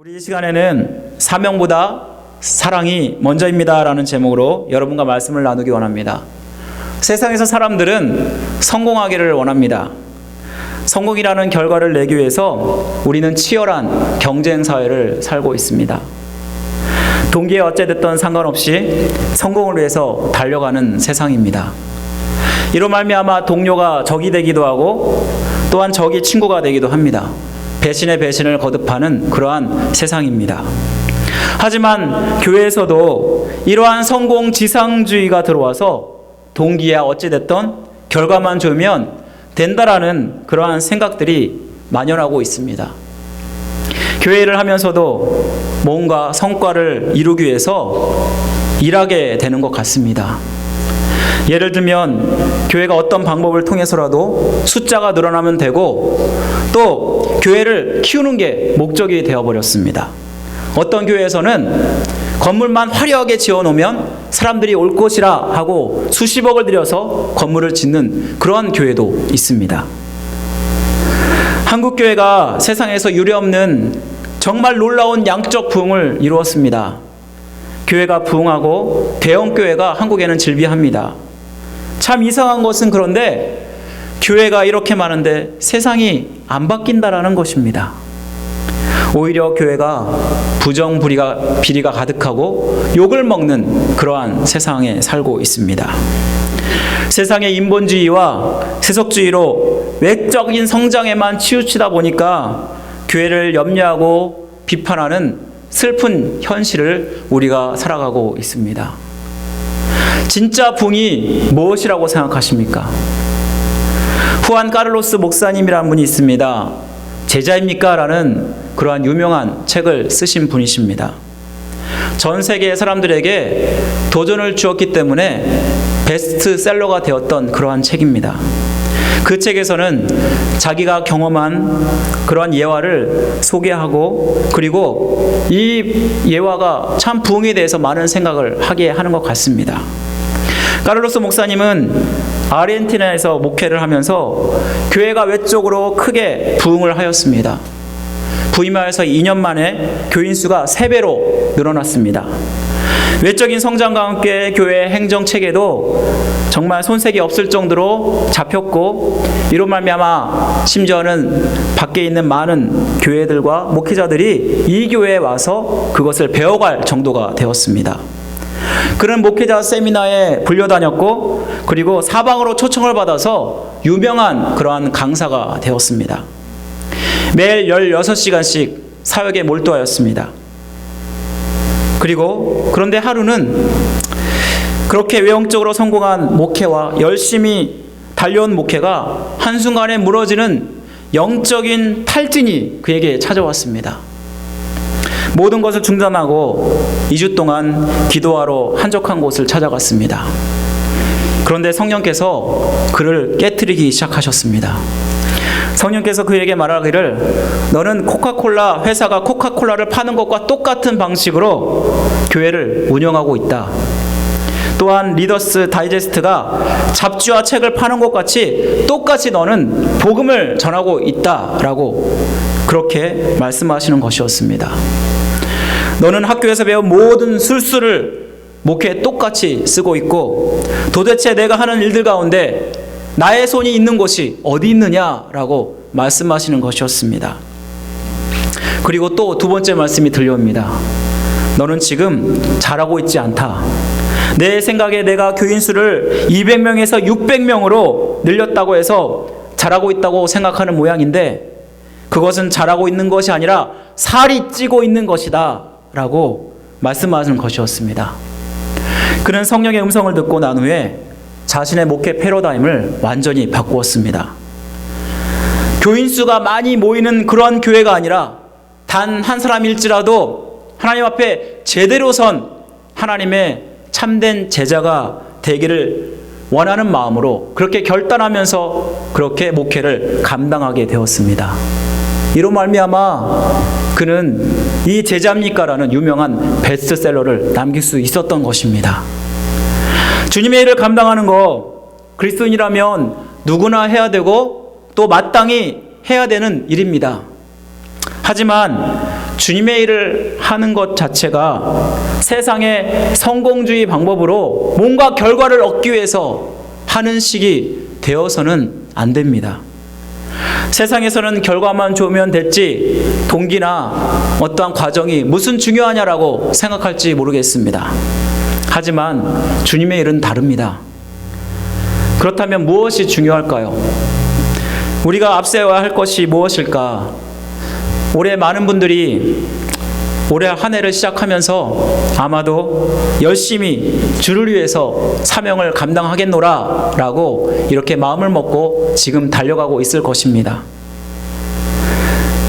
우리 이 시간에는 사명보다 사랑이 먼저입니다 라는 제목으로 여러분과 말씀을 나누기 원합니다. 세상에서 사람들은 성공하기를 원합니다. 성공이라는 결과를 내기 위해서 우리는 치열한 경쟁 사회를 살고 있습니다. 동기에 어찌됐든 상관없이 성공을 위해서 달려가는 세상입니다. 이로 말미암아 동료가 적이 되기도 하고 또한 적이 친구가 되기도 합니다. 배신의 배신을 거듭하는 그러한 세상입니다. 하지만 교회에서도 이러한 성공 지상주의가 들어와서 동기야 어찌됐든 결과만 주면 된다라는 그러한 생각들이 만연하고 있습니다. 교회를 하면서도 뭔가 성과를 이루기 위해서 일하게 되는 것 같습니다. 예를 들면 교회가 어떤 방법을 통해서라도 숫자가 늘어나면 되고 또 교회를 키우는 게 목적이 되어버렸습니다. 어떤 교회에서는 건물만 화려하게 지어놓으면 사람들이 올 것이라 하고 수십억을 들여서 건물을 짓는 그런 교회도 있습니다. 한국교회가 세상에서 유례없는 정말 놀라운 양적 부흥을 이루었습니다. 교회가 부흥하고 대형교회가 한국에는 즐비합니다. 참 이상한 것은 그런데 교회가 이렇게 많은데 세상이 안 바뀐다라는 것입니다. 오히려 교회가 비리가 가득하고 욕을 먹는 그러한 세상에 살고 있습니다. 세상의 인본주의와 세속주의로 외적인 성장에만 치우치다 보니까 교회를 염려하고 비판하는 슬픈 현실을 우리가 살아가고 있습니다. 진짜 부흥이 무엇이라고 생각하십니까? 후안 카를로스 목사님이라는 분이 있습니다. 제자입니까? 라는 그러한 유명한 책을 쓰신 분이십니다. 전 세계 사람들에게 도전을 주었기 때문에 베스트셀러가 되었던 그러한 책입니다. 그 책에서는 자기가 경험한 그러한 예화를 소개하고 그리고 이 예화가 참 부흥에 대해서 많은 생각을 하게 하는 것 같습니다. 카를로스 목사님은 아르헨티나에서 목회를 하면서 교회가 외적으로 크게 부흥을 하였습니다. 부임하여서 2년 만에 교인 수가 3배로 늘어났습니다. 외적인 성장과 함께 교회 행정체계도 정말 손색이 없을 정도로 잡혔고 이로 말미암아 심지어는 밖에 있는 많은 교회들과 목회자들이 이 교회에 와서 그것을 배워갈 정도가 되었습니다. 그는 목회자 세미나에 불려다녔고 그리고 사방으로 초청을 받아서 유명한 그러한 강사가 되었습니다. 매일 16시간씩 사역에 몰두하였습니다. 그런데 하루는 그렇게 외형적으로 성공한 목회와 열심히 달려온 목회가 한순간에 무너지는 영적인 탈진이 그에게 찾아왔습니다. 모든 것을 중단하고 2주 동안 기도하러 한적한 곳을 찾아갔습니다. 그런데 성령께서 그를 깨트리기 시작하셨습니다. 성령께서 그에게 말하기를 너는 코카콜라 회사가 코카콜라를 파는 것과 똑같은 방식으로 교회를 운영하고 있다. 또한 리더스 다이제스트가 잡지와 책을 파는 것 같이 똑같이 너는 복음을 전하고 있다라고 그렇게 말씀하시는 것이었습니다. 너는 학교에서 배운 모든 술수를 목회에 똑같이 쓰고 있고 도대체 내가 하는 일들 가운데 나의 손이 있는 곳이 어디 있느냐라고 말씀하시는 것이었습니다. 그리고 또 두 번째 말씀이 들려옵니다. 너는 지금 잘하고 있지 않다. 내 생각에 내가 교인 수를 200명에서 600명으로 늘렸다고 해서 잘하고 있다고 생각하는 모양인데 그것은 잘하고 있는 것이 아니라 살이 찌고 있는 것이다 라고 말씀하시는 것이었습니다. 그는 성령의 음성을 듣고 난 후에 자신의 목회 패러다임을 완전히 바꾸었습니다. 교인 수가 많이 모이는 그런 교회가 아니라 단 한 사람일지라도 하나님 앞에 제대로 선 하나님의 참된 제자가 되기를 원하는 마음으로 그렇게 결단하면서 그렇게 목회를 감당하게 되었습니다. 이로 말미암아 그는 이 제자입니까라는 유명한 베스트셀러를 남길 수 있었던 것입니다. 주님의 일을 감당하는 거 그리스도인이라면 누구나 해야 되고 또 마땅히 해야 되는 일입니다. 하지만 주님의 일을 하는 것 자체가 세상의 성공주의 방법으로 뭔가 결과를 얻기 위해서 하는 식이 되어서는 안 됩니다. 세상에서는 결과만 좋으면 됐지 동기나 어떠한 과정이 무슨 중요하냐라고 생각할지 모르겠습니다. 하지만 주님의 일은 다릅니다. 그렇다면 무엇이 중요할까요? 우리가 앞세워야 할 것이 무엇일까? 올해 많은 분들이 올해 한 해를 시작하면서 아마도 열심히 주를 위해서 사명을 감당하겠노라 라고 이렇게 마음을 먹고 지금 달려가고 있을 것입니다.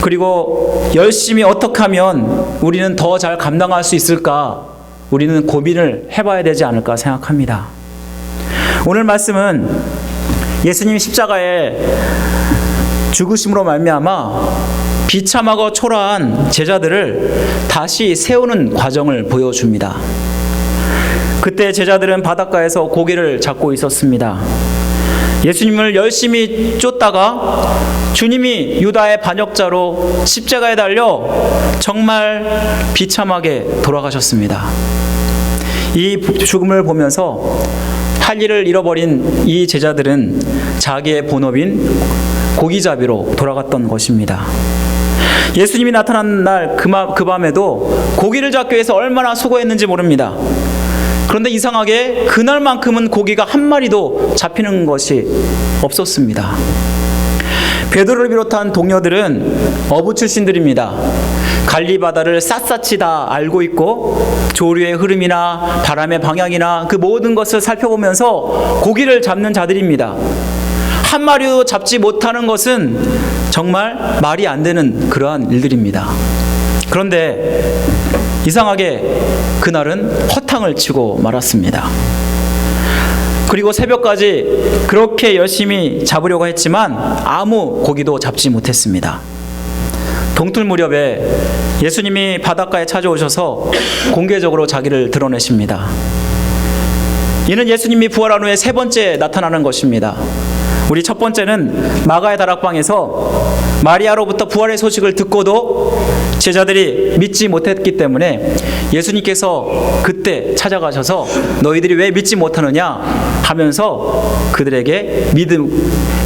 그리고 열심히 어떻게 하면 우리는 더 잘 감당할 수 있을까? 우리는 고민을 해봐야 되지 않을까 생각합니다. 오늘 말씀은 예수님이 십자가에 죽으심으로 말미암아 비참하고 초라한 제자들을 다시 세우는 과정을 보여줍니다. 그때 제자들은 바닷가에서 고기를 잡고 있었습니다. 예수님을 열심히 쫓다가 주님이 유다의 반역자로 십자가에 달려 정말 비참하게 돌아가셨습니다. 이 죽음을 보면서 할 일을 잃어버린 이 제자들은 자기의 본업인 고기잡이로 돌아갔던 것입니다. 예수님이 나타난 날 그 밤에도 고기를 잡기 위해서 얼마나 수고했는지 모릅니다. 그런데 이상하게 그날만큼은 고기가 한 마리도 잡히는 것이 없었습니다. 베드로를 비롯한 동료들은 어부 출신들입니다. 갈리 바다를 샅샅이 다 알고 있고 조류의 흐름이나 바람의 방향이나 그 모든 것을 살펴보면서 고기를 잡는 자들입니다. 한 마리도 잡지 못하는 것은 정말 말이 안 되는 그러한 일들입니다. 그런데 이상하게 그날은 허탕을 치고 말았습니다. 그리고 새벽까지 그렇게 열심히 잡으려고 했지만 아무 고기도 잡지 못했습니다. 동틀 무렵에 예수님이 바닷가에 찾아오셔서 공개적으로 자기를 드러내십니다. 이는 예수님이 부활한 후에 세 번째 나타나는 것입니다. 우리 첫 번째는 마가의 다락방에서 마리아로부터 부활의 소식을 듣고도 제자들이 믿지 못했기 때문에 예수님께서 그때 찾아가셔서 너희들이 왜 믿지 못하느냐 하면서 그들에게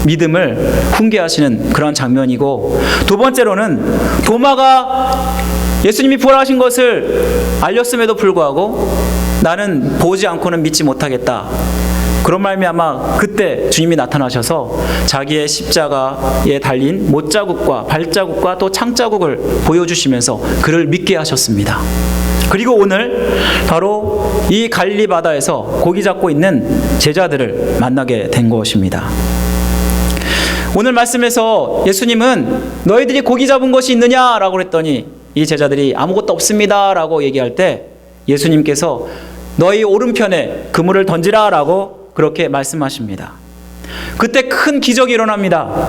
믿음을 훈계하시는 그런 장면이고, 두 번째로는 도마가 예수님이 부활하신 것을 알렸음에도 불구하고 나는 보지 않고는 믿지 못하겠다. 그런 말미암아 그때 주님이 나타나셔서 자기의 십자가에 달린 못자국과 발자국과 또 창자국을 보여주시면서 그를 믿게 하셨습니다. 그리고 오늘 바로 이 갈릴리 바다에서 고기 잡고 있는 제자들을 만나게 된 것입니다. 오늘 말씀에서 예수님은 너희들이 고기 잡은 것이 있느냐라고 했더니 이 제자들이 아무것도 없습니다 라고 얘기할 때 예수님께서 너희 오른편에 그물을 던지라 라고 그렇게 말씀하십니다. 그때 큰 기적이 일어납니다.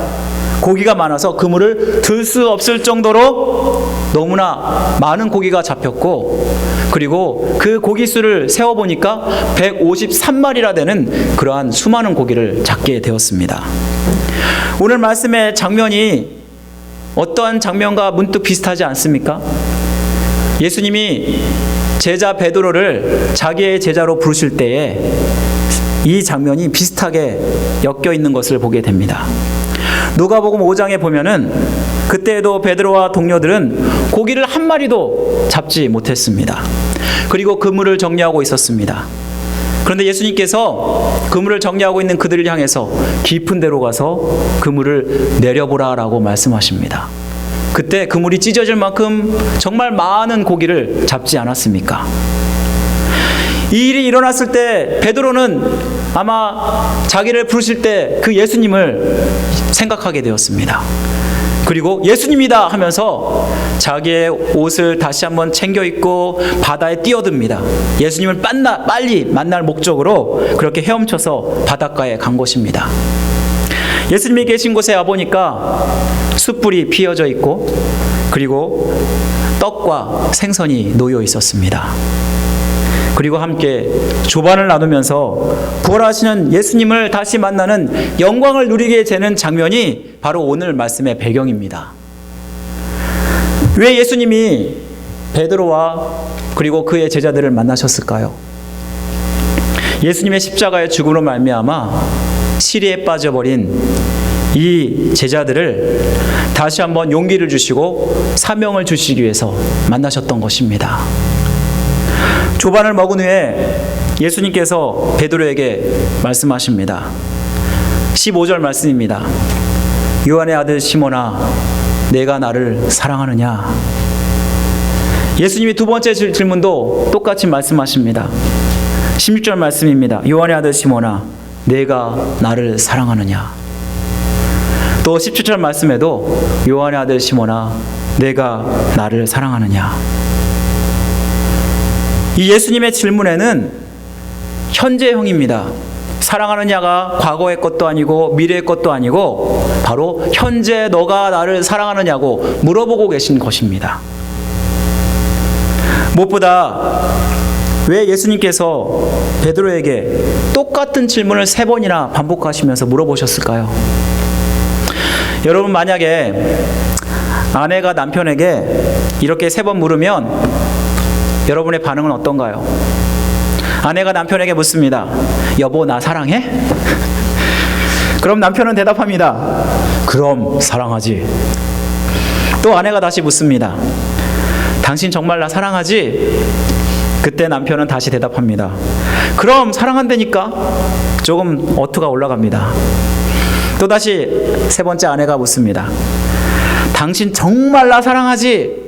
고기가 많아서 그물을 들 수 없을 정도로 너무나 많은 고기가 잡혔고, 그리고 그 고기 수를 세어보니까 153마리나 되는 그러한 수많은 고기를 잡게 되었습니다. 오늘 말씀의 장면이 어떠한 장면과 문득 비슷하지 않습니까? 예수님이 제자 베드로를 자기의 제자로 부르실 때에 이 장면이 비슷하게 엮여 있는 것을 보게 됩니다. 누가복음 5장에 보면은 그때에도 베드로와 동료들은 고기를 한 마리도 잡지 못했습니다. 그리고 그물을 정리하고 있었습니다. 그런데 예수님께서 그물을 정리하고 있는 그들을 향해서 깊은 데로 가서 그물을 내려보라라고 말씀하십니다. 그때 그물이 찢어질 만큼 정말 많은 고기를 잡지 않았습니까? 이 일이 일어났을 때 베드로는 아마 자기를 부르실 때 그 예수님을 생각하게 되었습니다. 그리고 예수님이다 하면서 자기의 옷을 다시 한번 챙겨 입고 바다에 뛰어듭니다. 예수님을 빨리 만날 목적으로 그렇게 헤엄쳐서 바닷가에 간 것입니다. 예수님이 계신 곳에 와보니까 숯불이 피어져 있고 그리고 떡과 생선이 놓여 있었습니다. 그리고 함께 조반을 나누면서 부활하시는 예수님을 다시 만나는 영광을 누리게 되는 장면이 바로 오늘 말씀의 배경입니다. 왜 예수님이 베드로와 그리고 그의 제자들을 만나셨을까요? 예수님의 십자가의 죽음으로 말미암아 시리에 빠져버린 이 제자들을 다시 한번 용기를 주시고 사명을 주시기 위해서 만나셨던 것입니다. 조반을 먹은 후에 예수님께서 베드로에게 말씀하십니다. 15절 말씀입니다. 요한의 아들 시몬아, 내가 나를 사랑하느냐? 예수님이 두 번째 질문도 똑같이 말씀하십니다. 16절 말씀입니다. 요한의 아들 시몬아, 내가 나를 사랑하느냐? 또 17절 말씀에도 요한의 아들 시몬아, 내가 나를 사랑하느냐? 이 예수님의 질문에는 현재형입니다. 사랑하느냐가 과거의 것도 아니고 미래의 것도 아니고 바로 현재 너가 나를 사랑하느냐고 물어보고 계신 것입니다. 무엇보다 왜 예수님께서 베드로에게 똑같은 질문을 3번이나 반복하시면서 물어보셨을까요? 여러분, 만약에 아내가 남편에게 이렇게 3번 물으면 여러분의 반응은 어떤가요? 아내가 남편에게 묻습니다. 여보, 나 사랑해? 그럼 남편은 대답합니다. 그럼 사랑하지. 또 아내가 다시 묻습니다. 당신 정말 나 사랑하지? 그때 남편은 다시 대답합니다. 그럼 사랑한다니까? 조금 어투가 올라갑니다. 또다시 3번째 아내가 묻습니다. 당신 정말 나 사랑하지?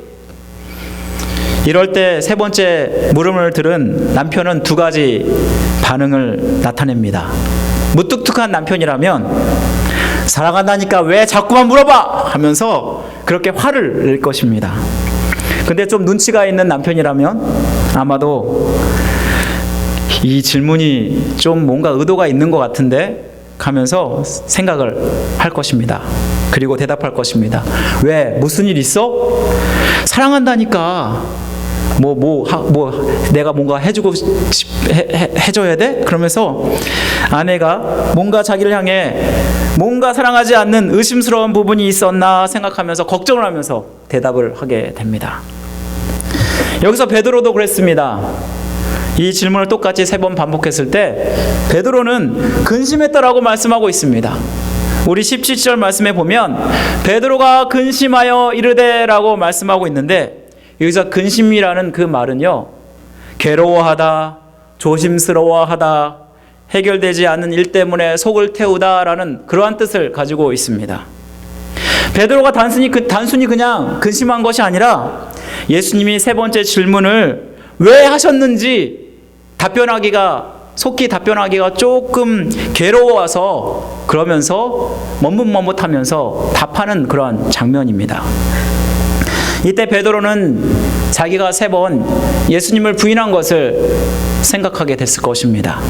이럴 때 3번째 물음을 들은 남편은 2가지 반응을 나타냅니다. 무뚝뚝한 남편이라면 사랑한다니까 왜 자꾸만 물어봐! 하면서 그렇게 화를 낼 것입니다. 근데 좀 눈치가 있는 남편이라면 아마도 이 질문이 좀 뭔가 의도가 있는 것 같은데 하면서 생각을 할 것입니다. 그리고 대답할 것입니다. 왜? 무슨 일 있어? 사랑한다니까. 내가 뭔가 해줘야 돼? 그러면서 아내가 뭔가 자기를 향해 뭔가 사랑하지 않는 의심스러운 부분이 있었나 생각하면서 걱정을 하면서 대답을 하게 됩니다. 여기서 베드로도 그랬습니다. 이 질문을 똑같이 3번 반복했을 때 베드로는 근심했다라고 말씀하고 있습니다. 우리 17절 말씀에 보면 베드로가 근심하여 이르되라고 말씀하고 있는데, 여기서 근심이라는 그 말은요, 괴로워하다, 조심스러워하다, 해결되지 않는 일 때문에 속을 태우다라는 그러한 뜻을 가지고 있습니다. 베드로가 단순히 그냥 근심한 것이 아니라 예수님이 3번째 질문을 왜 하셨는지 속히 답변하기가 조금 괴로워서 그러면서 머뭇머뭇하면서 답하는 그러한 장면입니다. 이때 베드로는 자기가 3번 예수님을 부인한 것을 생각하게 됐을 것입니다.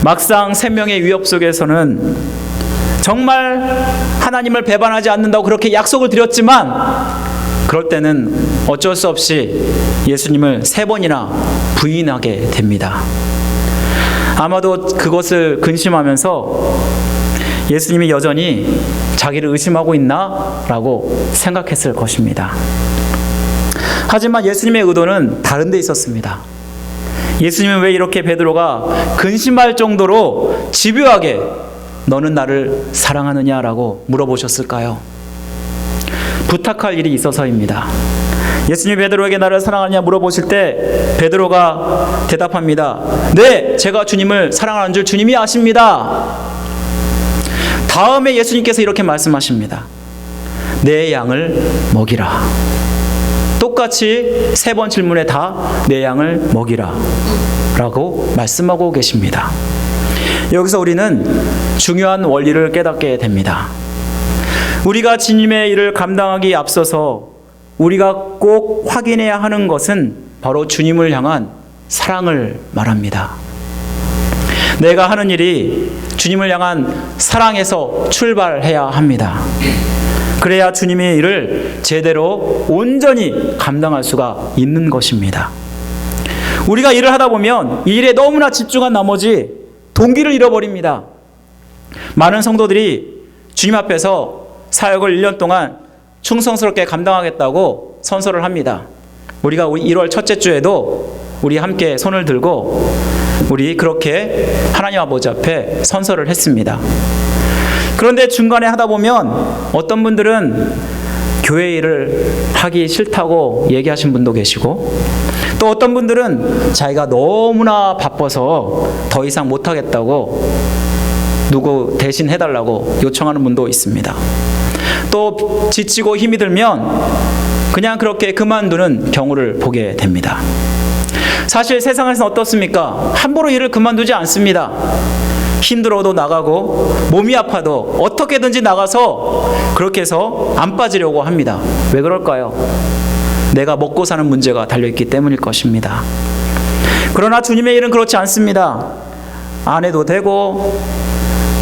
막상 생명의 위협 속에서는 정말 하나님을 배반하지 않는다고 그렇게 약속을 드렸지만 그럴 때는 어쩔 수 없이 예수님을 3번이나 부인하게 됩니다. 아마도 그것을 근심하면서 예수님이 여전히 자기를 의심하고 있나? 라고 생각했을 것입니다. 하지만 예수님의 의도는 다른 데 있었습니다. 예수님은 왜 이렇게 베드로가 근심할 정도로 집요하게 너는 나를 사랑하느냐라고 물어보셨을까요? 부탁할 일이 있어서입니다. 예수님이 베드로에게 나를 사랑하느냐 물어보실 때 베드로가 대답합니다. 네, 제가 주님을 사랑하는 줄 주님이 아십니다. 다음에 예수님께서 이렇게 말씀하십니다. 내 양을 먹이라. 똑같이 3번 질문에 다 내 양을 먹이라 라고 말씀하고 계십니다. 여기서 우리는 중요한 원리를 깨닫게 됩니다. 우리가 주님의 일을 감당하기 앞서서 우리가 꼭 확인해야 하는 것은 바로 주님을 향한 사랑을 말합니다. 내가 하는 일이 주님을 향한 사랑에서 출발해야 합니다. 그래야 주님의 일을 제대로 온전히 감당할 수가 있는 것입니다. 우리가 일을 하다 보면 이 일에 너무나 집중한 나머지 동기를 잃어버립니다. 많은 성도들이 주님 앞에서 사역을 1년 동안 충성스럽게 감당하겠다고 선서를 합니다. 우리가 1월 첫째 주에도 우리 함께 손을 들고 우리 그렇게 하나님 아버지 앞에 선서를 했습니다. 그런데 중간에 하다 보면 어떤 분들은 교회 일을 하기 싫다고 얘기하신 분도 계시고, 또 어떤 분들은 자기가 너무나 바빠서 더 이상 못하겠다고 누구 대신 해달라고 요청하는 분도 있습니다. 또 지치고 힘이 들면 그냥 그렇게 그만두는 경우를 보게 됩니다. 사실 세상에서는 어떻습니까? 함부로 일을 그만두지 않습니다. 힘들어도 나가고 몸이 아파도 어떻게든지 나가서 그렇게 해서 안 빠지려고 합니다. 왜 그럴까요? 내가 먹고 사는 문제가 달려있기 때문일 것입니다. 그러나 주님의 일은 그렇지 않습니다. 안 해도 되고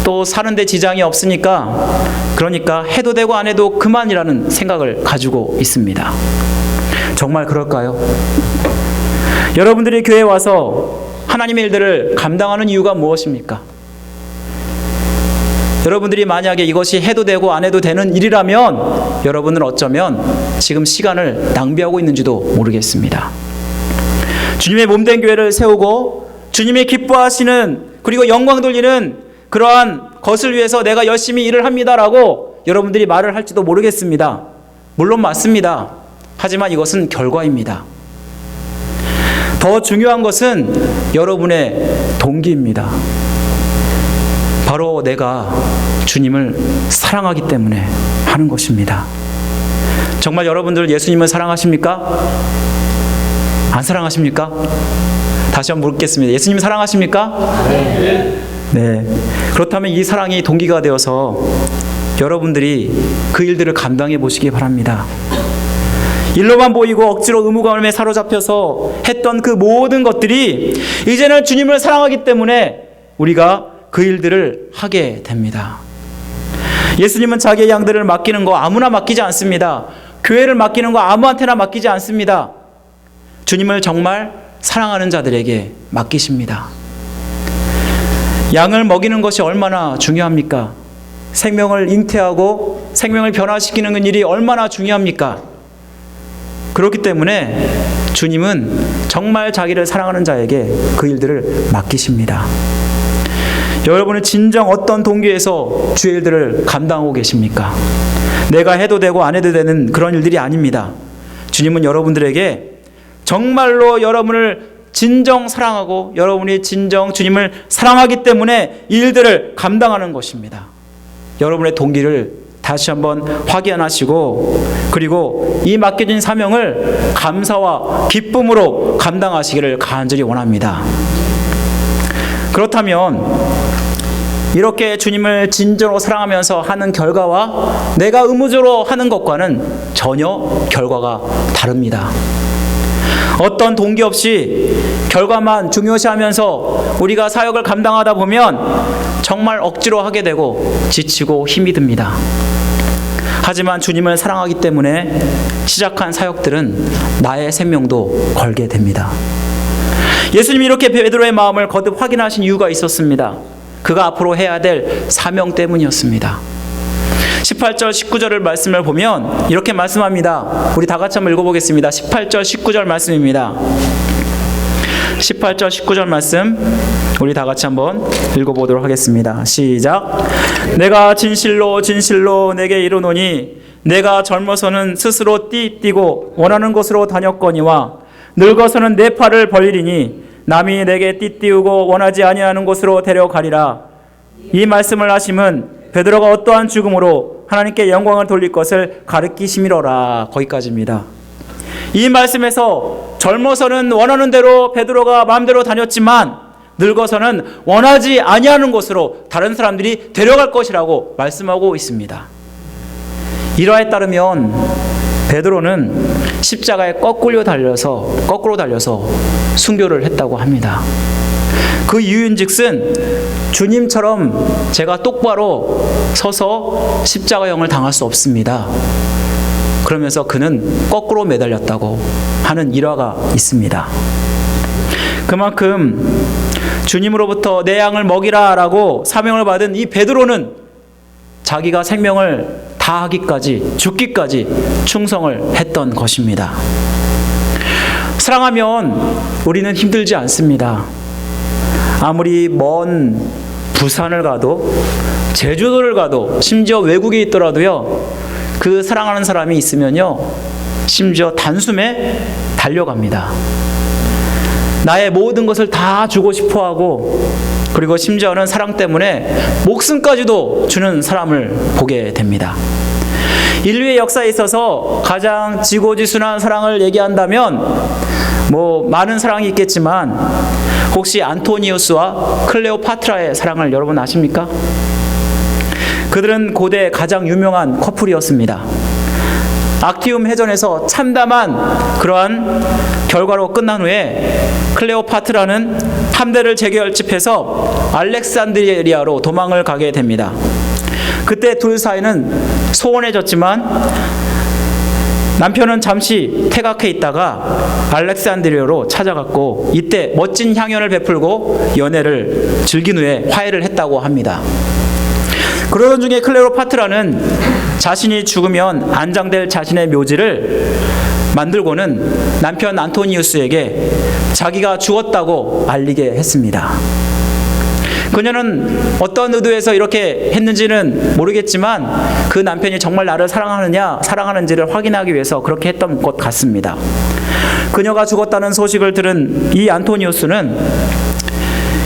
또 사는데 지장이 없으니까, 그러니까 해도 되고 안 해도 그만이라는 생각을 가지고 있습니다. 정말 그럴까요? 여러분들이 교회에 와서 하나님의 일들을 감당하는 이유가 무엇입니까? 여러분들이 만약에 이것이 해도 되고 안 해도 되는 일이라면 여러분은 어쩌면 지금 시간을 낭비하고 있는지도 모르겠습니다. 주님의 몸된 교회를 세우고 주님이 기뻐하시는, 그리고 영광 돌리는 그러한 것을 위해서 내가 열심히 일을 합니다라고 여러분들이 말을 할지도 모르겠습니다. 물론 맞습니다. 하지만 이것은 결과입니다. 더 중요한 것은 여러분의 동기입니다. 바로 내가 주님을 사랑하기 때문에 하는 것입니다. 정말 여러분들 예수님을 사랑하십니까? 안 사랑하십니까? 다시 한번 묻겠습니다. 예수님 사랑하십니까? 네. 그렇다면 이 사랑이 동기가 되어서 여러분들이 그 일들을 감당해 보시기 바랍니다. 일로만 보이고 억지로 의무감에 사로잡혀서 했던 그 모든 것들이 이제는 주님을 사랑하기 때문에 우리가 그 일들을 하게 됩니다. 예수님은 자기의 양들을 맡기는 거 아무나 맡기지 않습니다. 교회를 맡기는 거 아무한테나 맡기지 않습니다. 주님을 정말 사랑하는 자들에게 맡기십니다. 양을 먹이는 것이 얼마나 중요합니까? 생명을 잉태하고 생명을 변화시키는 일이 얼마나 중요합니까? 그렇기 때문에 주님은 정말 자기를 사랑하는 자에게 그 일들을 맡기십니다. 여러분은 진정 어떤 동기에서 주의 일들을 감당하고 계십니까? 내가 해도 되고 안 해도 되는 그런 일들이 아닙니다. 주님은 여러분들에게 정말로 여러분을 진정 사랑하고 여러분이 진정 주님을 사랑하기 때문에 이 일들을 감당하는 것입니다. 여러분의 동기를 다시 한번 확인하시고, 그리고 이 맡겨진 사명을 감사와 기쁨으로 감당하시기를 간절히 원합니다. 그렇다면 이렇게 주님을 진정으로 사랑하면서 하는 결과와 내가 의무적으로 하는 것과는 전혀 결과가 다릅니다. 어떤 동기 없이 결과만 중요시하면서 우리가 사역을 감당하다 보면 정말 억지로 하게 되고 지치고 힘이 듭니다. 하지만 주님을 사랑하기 때문에 시작한 사역들은 나의 생명도 걸게 됩니다. 예수님이 이렇게 베드로의 마음을 거듭 확인하신 이유가 있었습니다. 그가 앞으로 해야 될 사명 때문이었습니다. 18절 19절을 말씀을 보면 이렇게 말씀합니다. 우리 다 같이 한번 읽어보겠습니다. 18절 19절 말씀입니다. 18절 19절 말씀 우리 다 같이 한번 읽어보도록 하겠습니다. 시작. 내가 진실로 진실로 내게 이르노니 내가 젊어서는 스스로 띠띠고 원하는 곳으로 다녔거니와 늙어서는 내 팔을 벌리리니 남이 내게 띠띠우고 원하지 아니하는 곳으로 데려가리라. 이 말씀을 하심은 베드로가 어떠한 죽음으로 하나님께 영광을 돌릴 것을 가르치심이로라. 거기까지입니다. 이 말씀에서 젊어서는 원하는 대로 베드로가 마음대로 다녔지만 늙어서는 원하지 아니하는 곳으로 다른 사람들이 데려갈 것이라고 말씀하고 있습니다. 일화에 따르면 베드로는 십자가에 거꾸로 달려서 순교를 했다고 합니다. 그 이유인즉슨 주님처럼 제가 똑바로 서서 십자가형을 당할 수 없습니다. 그러면서 그는 거꾸로 매달렸다고 하는 일화가 있습니다. 그만큼 주님으로부터 내 양을 먹이라 라고 사명을 받은 이 베드로는 자기가 생명을 다하기까지, 죽기까지 충성을 했던 것입니다. 사랑하면 우리는 힘들지 않습니다. 아무리 먼 부산을 가도, 제주도를 가도, 심지어 외국에 있더라도요, 그 사랑하는 사람이 있으면요, 심지어 단숨에 달려갑니다. 나의 모든 것을 다 주고 싶어 하고, 그리고 심지어는 사랑 때문에 목숨까지도 주는 사람을 보게 됩니다. 인류의 역사에 있어서 가장 지고지순한 사랑을 얘기한다면 많은 사랑이 있겠지만, 혹시 안토니우스와 클레오파트라의 사랑을 여러분 아십니까? 그들은 고대 가장 유명한 커플이었습니다. 악티움 해전에서 참담한 그러한 결과로 끝난 후에 클레오파트라는 함대를 재결집해서 알렉산드리아로 도망을 가게 됩니다. 그때 둘 사이는 소원해졌지만 남편은 잠시 태각해 있다가 알렉산드리아로 찾아갔고, 이때 멋진 향연을 베풀고 연애를 즐긴 후에 화해를 했다고 합니다. 그러던 중에 클레오파트라는 자신이 죽으면 안장될 자신의 묘지를 만들고는 남편 안토니우스에게 자기가 죽었다고 알리게 했습니다. 그녀는 어떤 의도에서 이렇게 했는지는 모르겠지만 그 남편이 정말 나를 사랑하는지를 확인하기 위해서 그렇게 했던 것 같습니다. 그녀가 죽었다는 소식을 들은 이 안토니우스는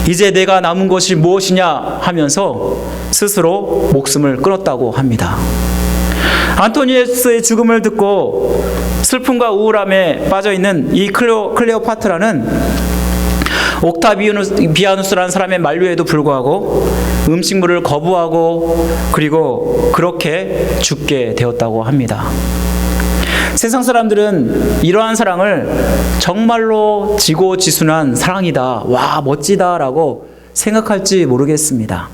이제 내가 남은 것이 무엇이냐 하면서 스스로 목숨을 끊었다고 합니다. 안토니우스의 죽음을 듣고 슬픔과 우울함에 빠져있는 이 클레오파트라는 옥타비아누스라는 사람의 만류에도 불구하고 음식물을 거부하고 그리고 그렇게 죽게 되었다고 합니다. 세상 사람들은 이러한 사랑을 정말로 지고지순한 사랑이다, 와 멋지다라고 생각할지 모르겠습니다.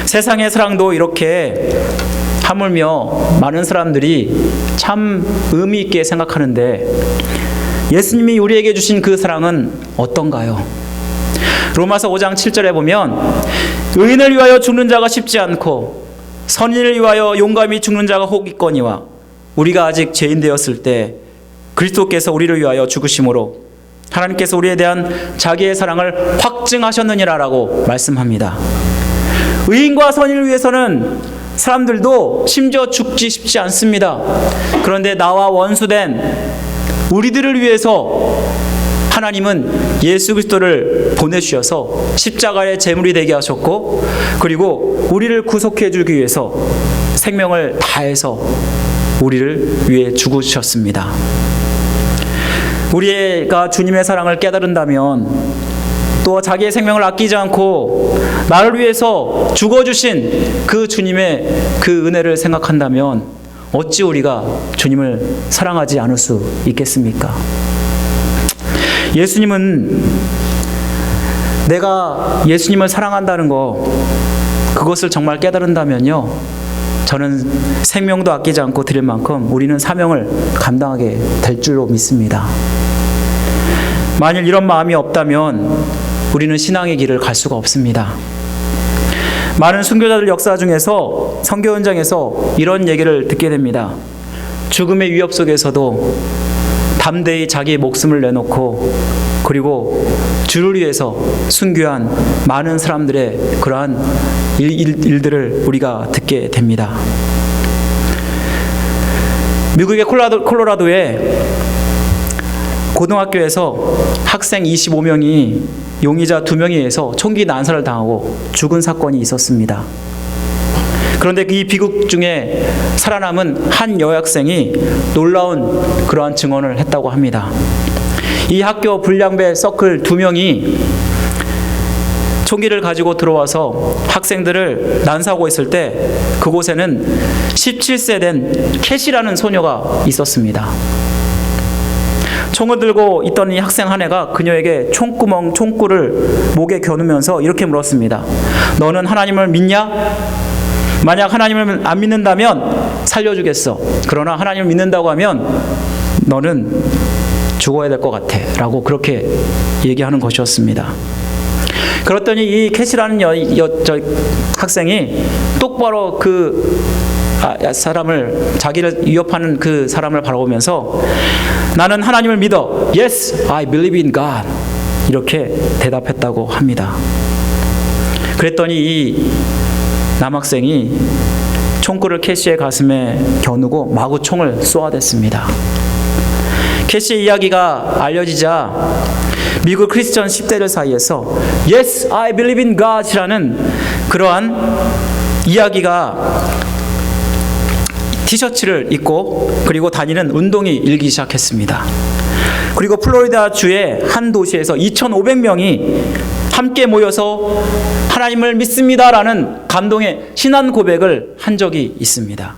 세상의 사랑도 이렇게 하물며 많은 사람들이 참 의미 있게 생각하는데, 예수님이 우리에게 주신 그 사랑은 어떤가요? 로마서 5장 7절에 보면 의인을 위하여 죽는 자가 쉽지 않고 선인을 위하여 용감히 죽는 자가 혹 있거니와 우리가 아직 죄인 되었을 때 그리스도께서 우리를 위하여 죽으심으로 하나님께서 우리에 대한 자기의 사랑을 확증하셨느니라라고 말씀합니다. 의인과 선인을 위해서는 사람들도 심지어 죽지 싶지 않습니다. 그런데 나와 원수된 우리들을 위해서 하나님은 예수 그리스도를 보내주셔서 십자가의 제물이 되게 하셨고, 그리고 우리를 구속해 주기 위해서 생명을 다해서 우리를 위해 죽으셨습니다. 우리가 주님의 사랑을 깨달은다면, 또 자기의 생명을 아끼지 않고 나를 위해서 죽어주신 그 주님의 그 은혜를 생각한다면 어찌 우리가 주님을 사랑하지 않을 수 있겠습니까? 예수님은 내가 예수님을 사랑한다는 그것을 정말 깨달은다면요, 저는 생명도 아끼지 않고 드릴 만큼 우리는 사명을 감당하게 될 줄로 믿습니다. 만일 이런 마음이 없다면 우리는 신앙의 길을 갈 수가 없습니다. 많은 순교자들 역사 중에서 선교 현장에서 이런 얘기를 듣게 됩니다. 죽음의 위협 속에서도 담대히 자기의 목숨을 내놓고 그리고 주를 위해서 순교한 많은 사람들의 그러한 일들을 우리가 듣게 됩니다. 미국의 콜로라도에 고등학교에서 학생 25명이 용의자 2명에 의해서 총기 난사를 당하고 죽은 사건이 있었습니다. 그런데 이 비극 중에 살아남은 한 여학생이 놀라운 그러한 증언을 했다고 합니다. 이 학교 불량배 서클 2명이 총기를 가지고 들어와서 학생들을 난사하고 있을 때 그곳에는 17세 된 캣이라는 소녀가 있었습니다. 총을 들고 있던 이 학생 한 애가 그녀에게 총구를 목에 겨누면서 이렇게 물었습니다. 너는 하나님을 믿냐? 만약 하나님을 안 믿는다면 살려주겠어. 그러나 하나님을 믿는다고 하면 너는 죽어야 될 것 같아 라고 그렇게 얘기하는 것이었습니다. 그랬더니 이 캣이라는 학생이 똑바로 그 자기를 위협하는 그 사람을 바라보면서 나는 하나님을 믿어. Yes, I believe in God. 이렇게 대답했다고 합니다. 그랬더니 이 남학생이 총구를 캐시의 가슴에 겨누고 마구 총을 쏘아댔습니다. 캐시의 이야기가 알려지자 미국 크리스천 10대들 사이에서 Yes, I believe in God이라는 그러한 이야기가 티셔츠를 입고 그리고 다니는 운동이 일기 시작했습니다. 그리고 플로리다 주의 한 도시에서 2,500명이 함께 모여서 하나님을 믿습니다라는 감동의 신앙 고백을 한 적이 있습니다.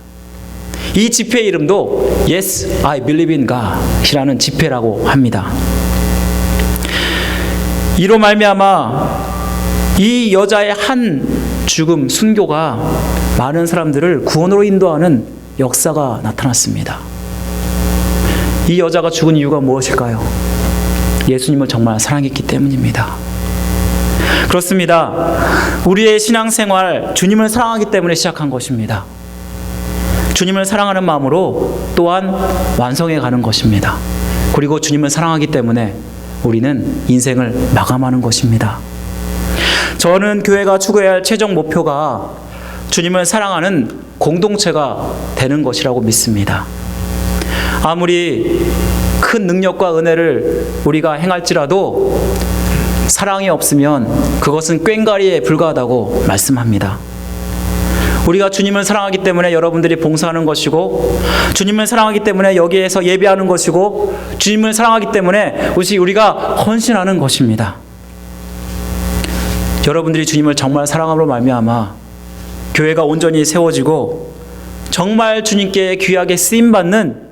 이 집회 이름도 Yes, I believe in God이라는 집회라고 합니다. 이로 말미암아 이 여자의 한 죽음, 순교가 많은 사람들을 구원으로 인도하는 역사가 나타났습니다. 이 여자가 죽은 이유가 무엇일까요? 예수님을 정말 사랑했기 때문입니다. 그렇습니다. 우리의 신앙생활, 주님을 사랑하기 때문에 시작한 것입니다. 주님을 사랑하는 마음으로 또한 완성해 가는 것입니다. 그리고 주님을 사랑하기 때문에 우리는 인생을 마감하는 것입니다. 저는 교회가 추구해야 할 최종 목표가 주님을 사랑하는 공동체가 되는 것이라고 믿습니다. 아무리 큰 능력과 은혜를 우리가 행할지라도 사랑이 없으면 그것은 꽹과리에 불과하다고 말씀합니다. 우리가 주님을 사랑하기 때문에 여러분들이 봉사하는 것이고, 주님을 사랑하기 때문에 여기에서 예배하는 것이고, 주님을 사랑하기 때문에 우리가 헌신하는 것입니다. 여러분들이 주님을 정말 사랑함으로 말미암아 교회가 온전히 세워지고 정말 주님께 귀하게 쓰임받는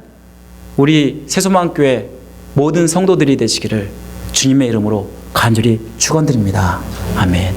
우리 새소망교회 모든 성도들이 되시기를 주님의 이름으로 간절히 축원드립니다. 아멘.